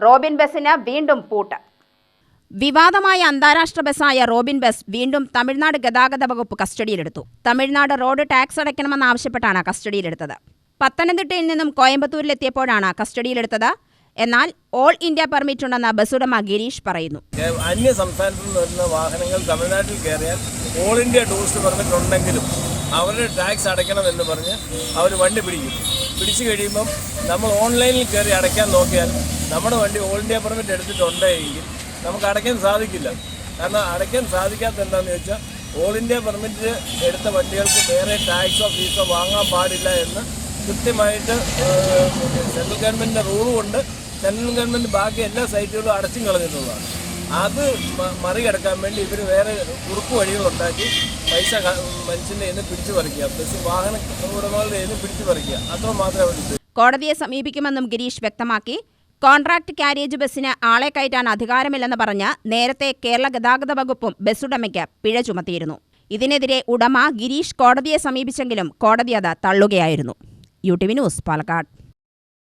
Robin ബസിന് വീണ്ടും പൂട്ട്. വിവാദമായ അന്താരാഷ്ട്ര ബസ്സായ റോബിൻ ബസ് വീണ്ടും തമിഴ്നാട് ഗതാഗത വകുപ്പ് കസ്റ്റഡിയിലെടുത്തു. തമിഴ്നാട് റോഡ് ടാക്സ് അടയ്ക്കണമെന്നാവശ്യപ്പെട്ടാണ് കസ്റ്റഡിയിലെടുത്തത്. പത്തനംതിട്ടയിൽ നിന്നും കോയമ്പത്തൂരിലെത്തിയപ്പോഴാണ് കസ്റ്റഡിയിലെടുത്തത്. എന്നാൽ ഓൾ ഇന്ത്യ പെർമിറ്റ് ഉണ്ടെന്ന് ബസ്സുടമ ഗിരീഷ് പറയുന്നു. അന്യ സംസ്ഥാനത്തു നിന്ന് വരുന്ന വാഹനങ്ങൾ തമിഴ്നാട്ടിൽ കയറിയാൽ ഓൾ ഇന്ത്യ ടൂറിസ്റ്റ് പെർമിറ്റ് ഉണ്ടെങ്കിലും അവരുടെ ടാക്സ് അടയ്ക്കണമെന്ന് പറഞ്ഞ് അവർ വണ്ടി പിടിച്ചു കഴിയുമ്പം നമ്മൾ ഓൺലൈനിൽ കയറി അടയ്ക്കാൻ നോക്കിയാൽ നമ്മുടെ വണ്ടി ഓൾ ഇന്ത്യ പെർമിറ്റ് എടുത്തിട്ടുണ്ടെങ്കിൽ നമുക്ക് അടയ്ക്കാൻ സാധിക്കില്ല. കാരണം അടയ്ക്കാൻ സാധിക്കാത്ത എന്താണെന്ന് ചോദിച്ചാൽ ഓൾ ഇന്ത്യ പെർമിറ്റ് എടുത്ത വണ്ടികൾക്ക് വേറെ ടാക്സോ ഫീസോ വാങ്ങാൻ പാടില്ല എന്ന് കൃത്യമായിട്ട് സെൻട്രൽ ഗവൺമെൻറ്റിൻ്റെ റൂളുമുണ്ട്. സെൻട്രൽ ഗവൺമെൻറ് ബാക്കി എല്ലാ സൈറ്റുകളും അടച്ചും കളഞ്ഞിട്ടുള്ളതാണ്. അത് മറികടക്കാൻ വേണ്ടി ഇവർ വേറെ കുറുക്ക് വഴികളുണ്ടാക്കി പൈസ മനുഷ്യൻ്റെ നിന്ന് പിടിച്ചു പറിക്കുക, ബസ് വാഹന ഉടമകളുടെ നിന്ന് പിടിച്ചു പറിക്കുക, അത്ര മാത്രമേ അവർ. കോടതിയെ സമീപിക്കുമെന്നും ഗിരീഷ് വ്യക്തമാക്കി. കോൺട്രാക്ട് കാരിയേജ് ബസ്സിന് ആളെ കയറ്റാൻ അധികാരമില്ലെന്ന് പറഞ്ഞ് നേരത്തെ കേരള ഗതാഗത വകുപ്പും ബസ്സുടമയ്ക്ക് പിഴ ചുമത്തിയിരുന്നു. ഇതിനെതിരെ ഉടമ ഗിരീഷ് കോടതിയെ സമീപിച്ചെങ്കിലും കോടതി അത് തള്ളുകയായിരുന്നു. UTV news, Palakkad.